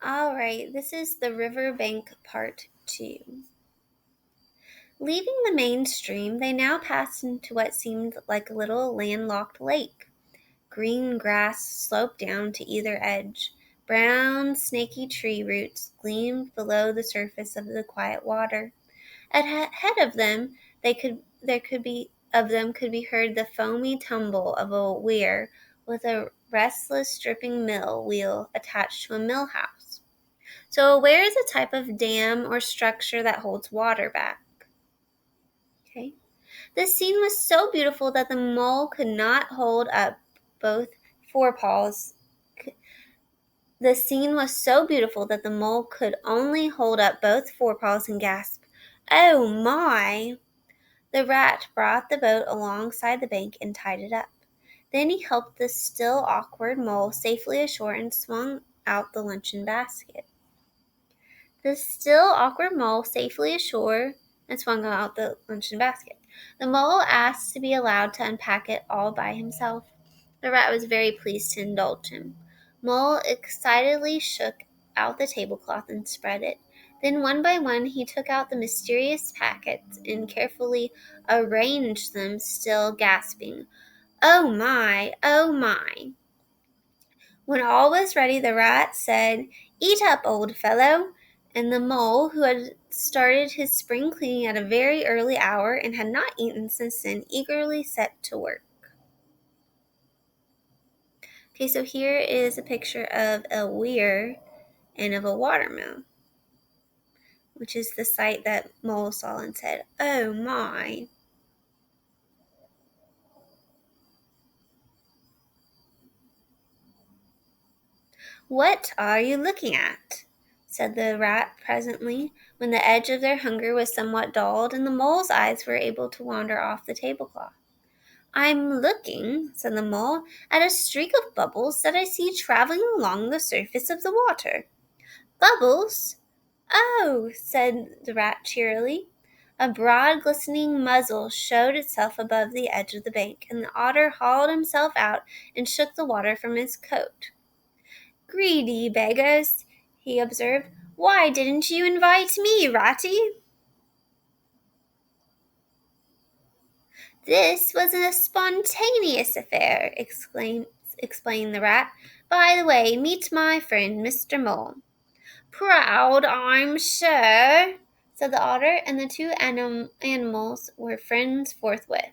All right, this is the riverbank part 2. Leaving the main stream, they now passed into what seemed like a little landlocked lake. Green grass sloped down to either edge. Brown, snaky tree roots gleamed below the surface of the quiet water. Ahead of them, could be heard the foamy tumble of a weir with a restless dripping mill wheel attached to a mill house. So a weir is a type of dam or structure that holds water back. Okay. This scene was so beautiful that the mole could not hold up both forepaws. The scene was so beautiful that the mole could only hold up both forepaws and gasp, "Oh my!" The rat brought the boat alongside the bank and tied it up. Then he helped the still awkward mole safely ashore and swung out the luncheon basket. The still awkward mole safely ashore and swung out the luncheon basket. The mole asked to be allowed to unpack it all by himself. The rat was very pleased to indulge him. Mole excitedly shook out the tablecloth and spread it. Then one by one he took out the mysterious packets and carefully arranged them, still gasping, "Oh my, oh my." When all was ready, the rat said, "Eat up, old fellow," and the mole, who had started his spring cleaning at a very early hour and had not eaten since then, eagerly set to work. Okay, so here is a picture of a weir and of a watermill, which is the sight that Mole saw and said, "Oh my." "What are you looking at?" said the rat presently, when the edge of their hunger was somewhat dulled and the mole's eyes were able to wander off the tablecloth. "I'm looking," said the mole, "at a streak of bubbles that I see traveling along the surface of the water." "Bubbles? Oh," said the rat cheerily. A broad, glistening muzzle showed itself above the edge of the bank, and the otter hauled himself out and shook the water from his coat. "Greedy beggars," he observed. "Why didn't you invite me, Ratty?" "This was a spontaneous affair," explained the rat. "By the way, meet my friend, Mr. Mole." "Proud, I'm sure," said the otter, and the two animals were friends forthwith.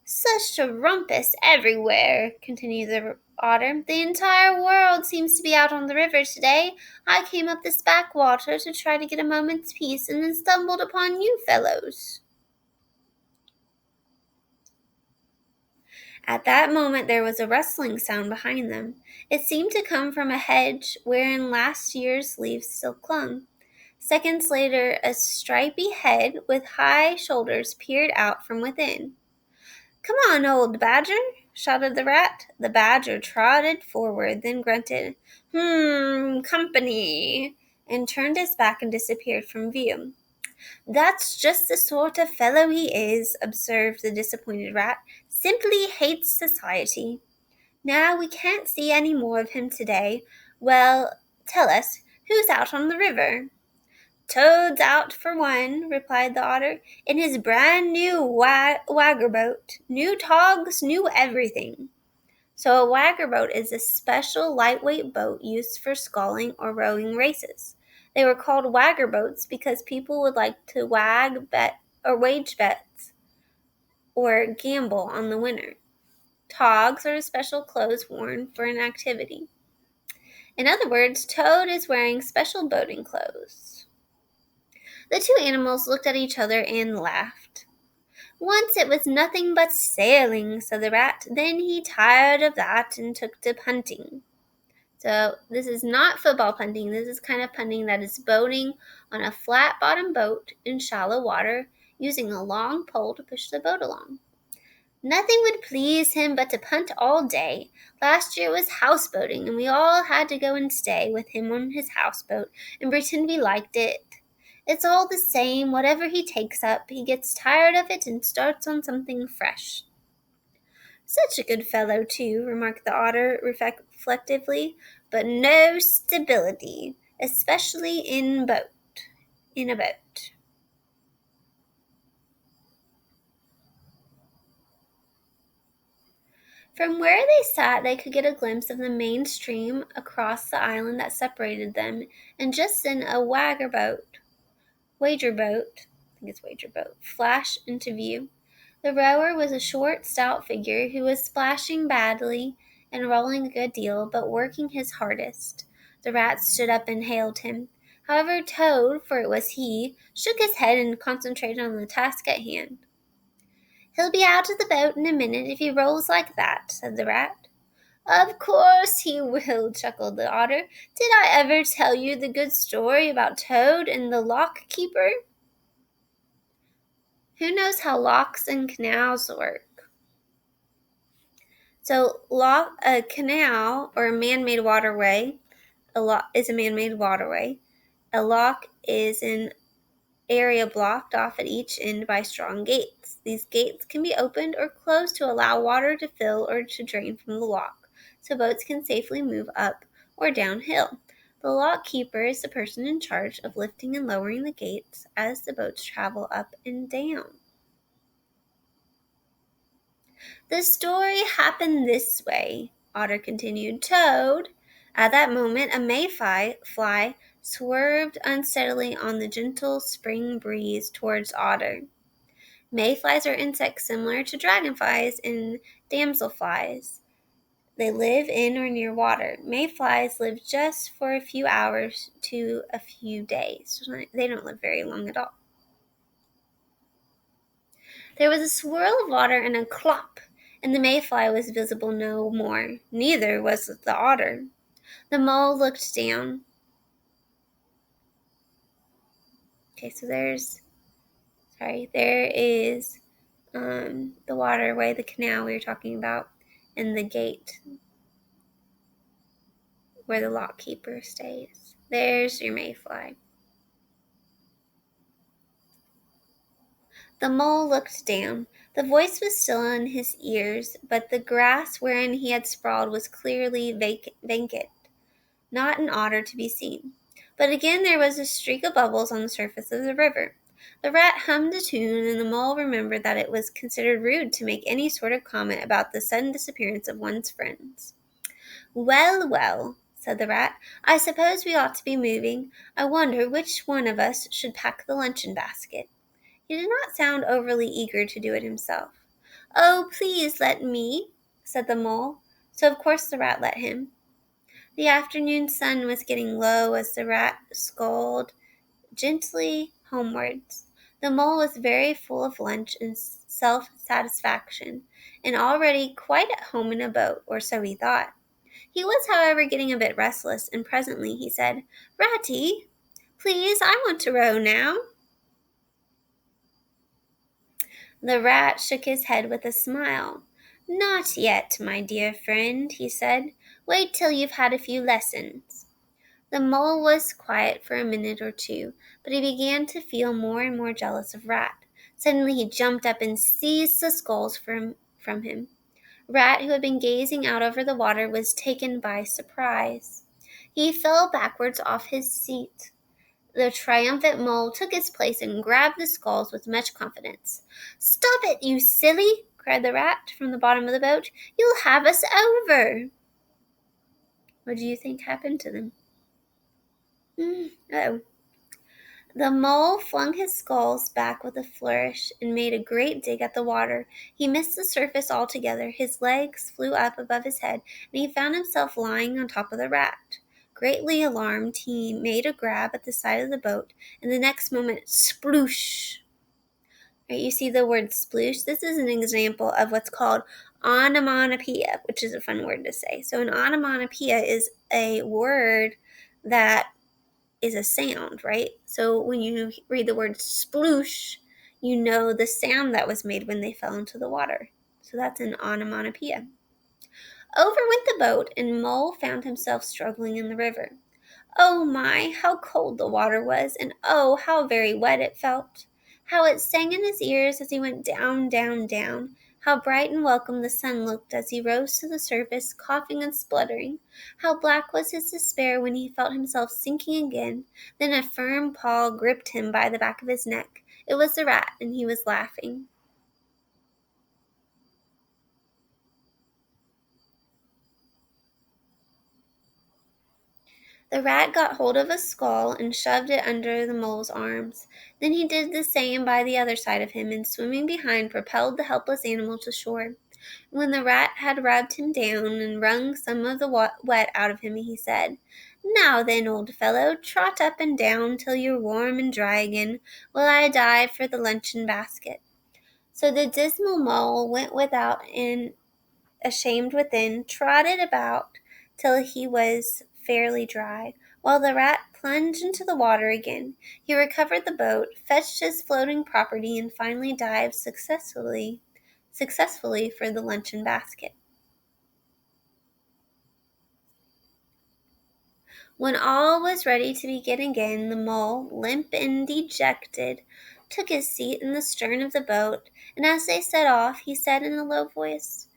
"Such a rumpus everywhere," continued the otter. "The entire world seems to be out on the river today. I came up this backwater to try to get a moment's peace, and then stumbled upon you fellows." At that moment there was a rustling sound behind them. It seemed to come from a hedge wherein last year's leaves still clung. Seconds later, a stripy head with high shoulders peered out from within. "Come on, old badger," shouted the rat. The badger trotted forward, then grunted, Company," and turned his back and disappeared from view. "That's just the sort of fellow he is," observed the disappointed rat. "Simply hates society. Now we can't see any more of him today. Well, tell us, who's out on the river?" "Toad's out for one," replied the otter, "in his brand new wagger boat. New togs, new everything." So a wagger boat is a special lightweight boat used for sculling or rowing races. They were called wagger boats because people would like to wage bets or gamble on the winner. Togs are special clothes worn for an activity. In other words, Toad is wearing special boating clothes. The two animals looked at each other and laughed. "Once it was nothing but sailing," said the rat. "Then he tired of that and took to punting." So this is not football punting. This is kind of punting that is boating on a flat-bottomed boat in shallow water, using a long pole to push the boat along. "Nothing would please him but to punt all day. Last year was houseboating, and we all had to go and stay with him on his houseboat and pretend we liked it. It's all the same, whatever he takes up, he gets tired of it and starts on something fresh." "Such a good fellow, too," remarked the otter reflectively, "but no stability. especially in a boat. From where they sat, they could get a glimpse of the main stream across the island that separated them, and just then a wager boat, I think it's wager boat, flashed into view. The rower was a short, stout figure who was splashing badly and rolling a good deal, but working his hardest. The rat stood up and hailed him. However, Toad, for it was he, shook his head and concentrated on the task at hand. "He'll be out of the boat in a minute if he rolls like that," said the rat. "Of course he will," chuckled the otter. "Did I ever tell you the good story about Toad and the lock keeper?" Who knows how locks and canals work? So, a canal or a man-made waterway, is a man-made waterway. A lock is an area blocked off at each end by strong gates. These gates can be opened or closed to allow water to fill or to drain from the lock, so boats can safely move up or downhill. The lock keeper is the person in charge of lifting and lowering the gates as the boats travel up and down. "The story happened this way," Otter continued. At that moment, a mayfly swerved unsteadily on the gentle spring breeze towards Otter. Mayflies are insects similar to dragonflies and damselflies. They live in or near water. Mayflies live just for a few hours to a few days. They don't live very long at all. There was a swirl of water and a clop, and the mayfly was visible no more. Neither was the otter. The mole looked down. Okay, so there is the waterway, the canal we were talking about, and the gate where the lock keeper stays. There's your mayfly. The mole looked down. The voice was still in his ears, but the grass wherein he had sprawled was clearly vacant. Not an otter to be seen. But again there was a streak of bubbles on the surface of the river. The rat hummed a tune, and the mole remembered that it was considered rude to make any sort of comment about the sudden disappearance of one's friends. "Well, well," said the rat, "I suppose we ought to be moving. I wonder which one of us should pack the luncheon basket." He did not sound overly eager to do it himself. "Oh, please let me," said the mole. So of course the rat let him. The afternoon sun was getting low as the rat sculled gently homewards. The mole was very full of lunch and self-satisfaction, and already quite at home in a boat, or so he thought. He was, however, getting a bit restless, and presently he said, "Ratty, please, I want to row now." The rat shook his head with a smile. "Not yet, my dear friend," he said. "Wait till you've had a few lessons." The mole was quiet for a minute or two, but he began to feel more and more jealous of Rat. Suddenly he jumped up and seized the sculls from him. Rat, who had been gazing out over the water, was taken by surprise. He fell backwards off his seat. The triumphant mole took his place and grabbed the sculls with much confidence. "Stop it, you silly!" cried the rat from the bottom of the boat. "You'll have us over." What do you think happened to them? Oh. The mole flung his sculls back with a flourish and made a great dig at the water. He missed the surface altogether. His legs flew up above his head, and he found himself lying on top of the rat. Greatly alarmed, he made a grab at the side of the boat, and the next moment, sploosh! Right, you see the word sploosh? This is an example of what's called onomatopoeia, which is a fun word to say. So an onomatopoeia is a word that is a sound, right? So when you read the word sploosh, you know the sound that was made when they fell into the water. So that's an onomatopoeia. Over went the boat, and Mole found himself struggling in the river. Oh my, how cold the water was, and oh, how very wet it felt. How it sang in his ears as he went down, down, down. How bright and welcome the sun looked as he rose to the surface, coughing and spluttering. How black was his despair when he felt himself sinking again. Then a firm paw gripped him by the back of his neck. It was the rat, and he was laughing. The rat got hold of a skull and shoved it under the mole's arms. Then he did the same by the other side of him, and swimming behind, propelled the helpless animal to shore. When the rat had rubbed him down and wrung some of the wet out of him, he said, "Now then, old fellow, trot up and down till you're warm and dry again, while I dive for the luncheon basket." So the dismal mole went without and, ashamed within, trotted about till he was fairly dry, while the rat plunged into the water again. He recovered the boat, fetched his floating property, and finally dived successfully for the luncheon basket. When all was ready to begin again, the mole, limp and dejected, took his seat in the stern of the boat, and as they set off, he said in a low voice,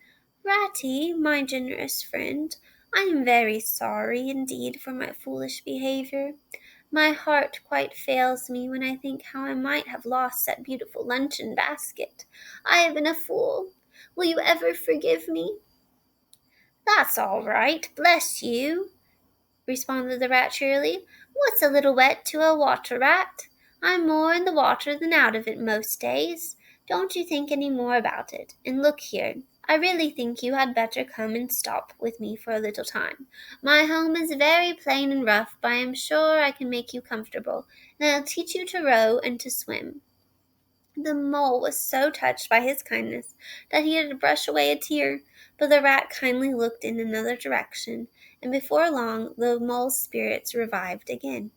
"Ratty, my generous friend, I am very sorry indeed for my foolish behavior. My heart quite fails me when I think how I might have lost that beautiful luncheon basket. I have been a fool. Will you ever forgive me?" "That's all right, bless you," responded the rat cheerily. "What's a little wet to a water rat? I'm more in the water than out of it most days. Don't you think any more about it. And look here, I really think you had better come and stop with me for a little time. My home is very plain and rough, but I am sure I can make you comfortable, and I'll teach you to row and to swim." The mole was so touched by his kindness that he had to brush away a tear, but the rat kindly looked in another direction, and before long the mole's spirits revived again.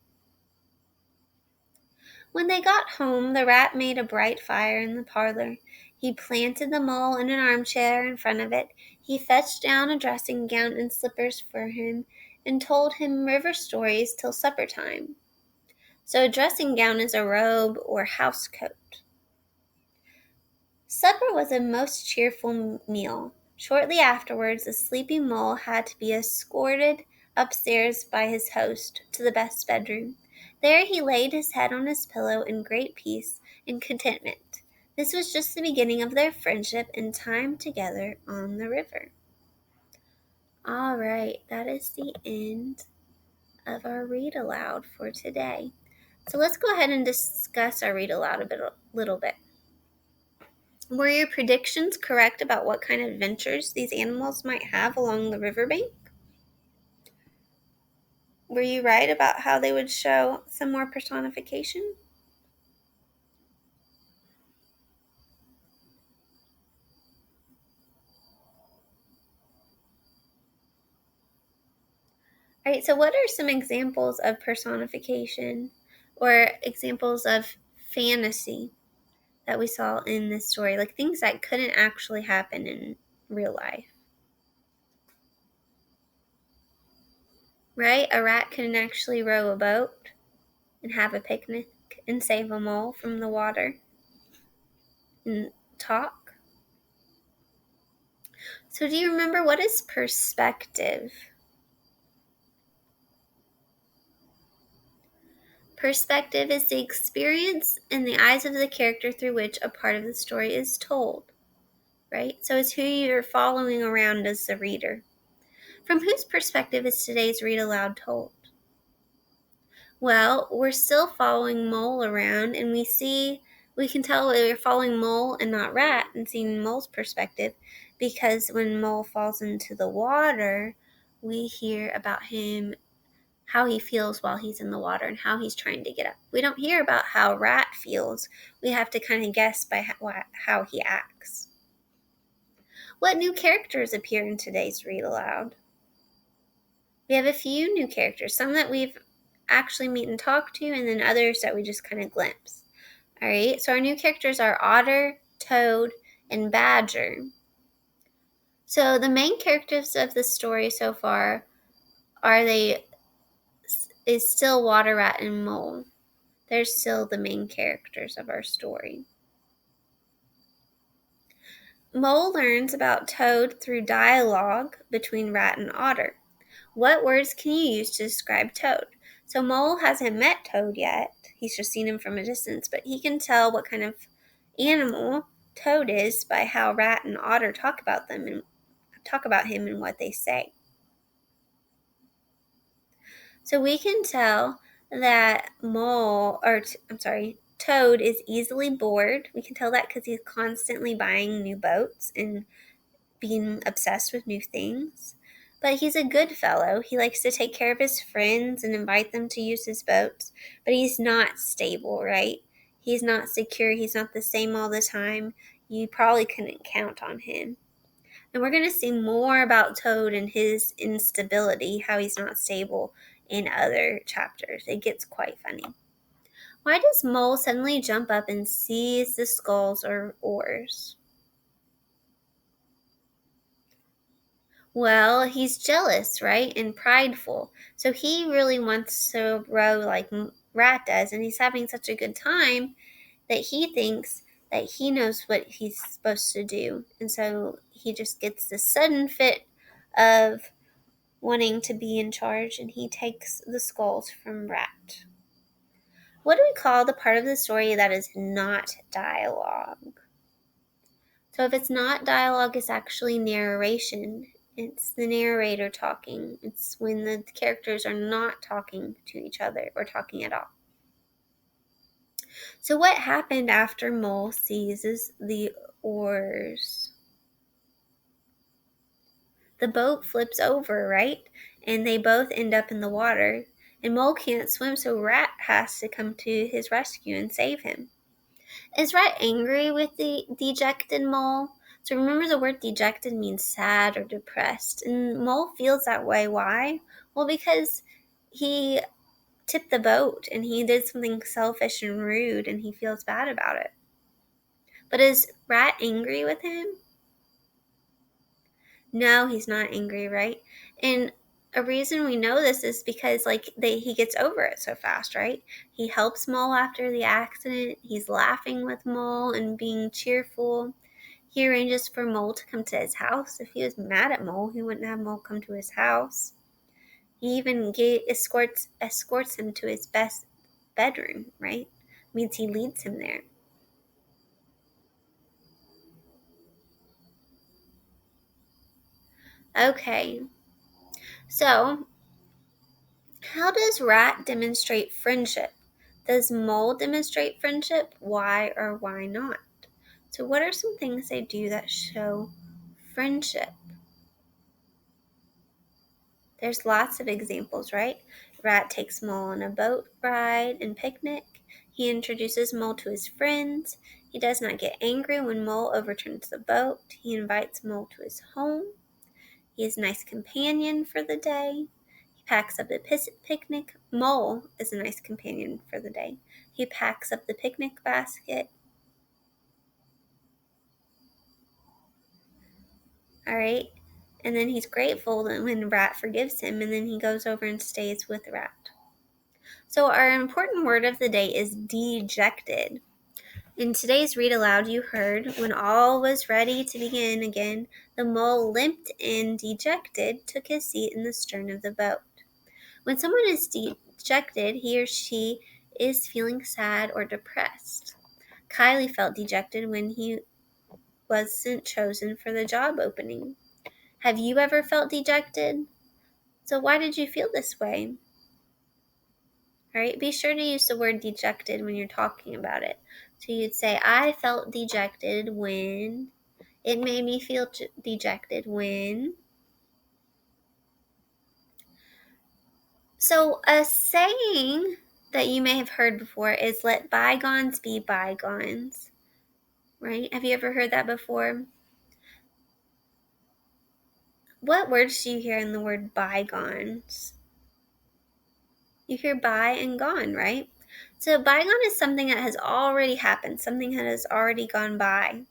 When they got home, the rat made a bright fire in the parlor. He planted the mole in an armchair in front of it. He fetched down a dressing gown and slippers for him, and told him river stories till supper time. So a dressing gown is a robe or house coat. Supper was a most cheerful meal. Shortly afterwards, the sleepy mole had to be escorted upstairs by his host to the best bedroom. There he laid his head on his pillow in great peace and contentment. This was just the beginning of their friendship and time together on the river. All right, that is the end of our read aloud for today. So let's go ahead and discuss our read aloud little bit. Were your predictions correct about what kind of adventures these animals might have along the riverbank? Were you right about how they would show some more personification? All right, so what are some examples of personification or examples of fantasy that we saw in this story? Like things that couldn't actually happen in real life, right? A rat couldn't actually row a boat and have a picnic and save a mole from the water and talk. So do you remember what is perspective? Perspective is the experience in the eyes of the character through which a part of the story is told, right? So it's who you're following around as the reader. From whose perspective is today's read aloud told? Well, we're still following Mole around, and we can tell we're following Mole and not Rat and seeing Mole's perspective, because when Mole falls into the water, we hear about him, how he feels while he's in the water and how he's trying to get up. We don't hear about how Rat feels. We have to kind of guess by how he acts. What new characters appear in today's read aloud? We have a few new characters, some that we've actually meet and talk to, and then others that we just kind of glimpse. All right, so our new characters are Otter, Toad, and Badger. So the main characters of the story so far is still Water Rat and Mole. They're still the main characters of our story. Mole learns about Toad through dialogue between Rat and Otter. What words can you use to describe Toad? So Mole hasn't met Toad yet. He's just seen him from a distance, but he can tell what kind of animal Toad is by how Rat and Otter talk about him and what they say. So we can tell that Toad is easily bored. We can tell that because he's constantly buying new boats and being obsessed with new things. But he's a good fellow. He likes to take care of his friends and invite them to use his boats. But he's not stable, right? He's not secure. He's not the same all the time. You probably couldn't count on him. And we're going to see more about Toad and his instability, how he's not stable in other chapters. It gets quite funny. Why does Mole suddenly jump up and seize the sculls or oars? Well, he's jealous, right? And prideful. So he really wants to row like Rat does, and he's having such a good time that he thinks that he knows what he's supposed to do. And so he just gets this sudden fit of wanting to be in charge, and he takes the skulls from Rat. What do we call the part of the story that is not dialogue? So if it's not dialogue, it's actually narration. It's the narrator talking. It's when the characters are not talking to each other or talking at all. So what happened after Mole seizes the oars? The boat flips over, right? And they both end up in the water. And Mole can't swim, so Rat has to come to his rescue and save him. Is Rat angry with the dejected Mole? So remember, the word dejected means sad or depressed. And Mole feels that way. Why? Well, because he tipped the boat and he did something selfish and rude and he feels bad about it. But is Rat angry with him? No, he's not angry, right? And a reason we know this is because he gets over it so fast, right? He helps Mole after the accident. He's laughing with Mole and being cheerful. He arranges for Mole to come to his house. If he was mad at Mole, he wouldn't have Mole come to his house. He even escorts him to his best bedroom, right? Means he leads him there. Okay, so how does Rat demonstrate friendship? Does Mole demonstrate friendship? Why or why not? So what are some things they do that show friendship? There's lots of examples, right? Rat takes Mole on a boat ride and picnic. He introduces Mole to his friends. He does not get angry when Mole overturns the boat. He invites Mole to his home. He is a nice companion for the day. He packs up the picnic. Mole is a nice companion for the day. He packs up the picnic basket. All right. And then he's grateful when Rat forgives him, and then he goes over and stays with Rat. So our important word of the day is dejected. In today's read aloud, you heard, when all was ready to begin again, the Mole limped and dejected took his seat in the stern of the boat. When someone is dejected, he or she is feeling sad or depressed. Kylie felt dejected when he wasn't chosen for the job opening. Have you ever felt dejected? So why did you feel this way? All right, be sure to use the word dejected when you're talking about it. So you'd say, I felt dejected when, it made me feel dejected when. So a saying that you may have heard before is let bygones be bygones, right? Have you ever heard that before? What words do you hear in the word bygones? You hear by and gone, right? So bygone is something that has already happened, something that has already gone by.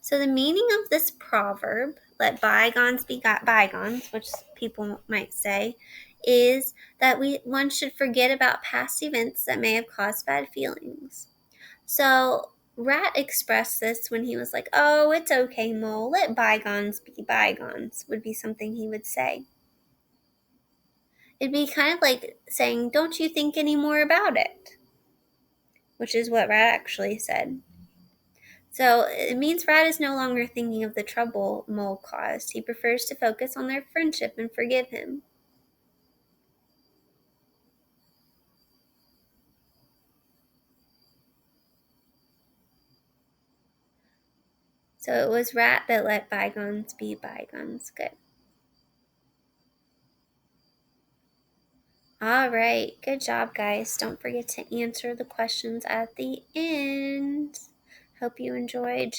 So the meaning of this proverb, let bygones be bygones, which people might say, is that one should forget about past events that may have caused bad feelings. So Rat expressed this when he was like, "Oh, it's okay, Mole. Let bygones be bygones," would be something he would say. It'd be kind of like saying, "Don't you think any more about it?" Which is what Rat actually said. So it means Rat is no longer thinking of the trouble Mole caused. He prefers to focus on their friendship and forgive him. So it was Rat that let bygones be bygones. Good. All right. Good job, guys. Don't forget to answer the questions at the end. Hope you enjoyed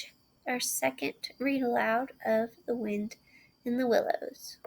our second read aloud of The Wind in the Willows.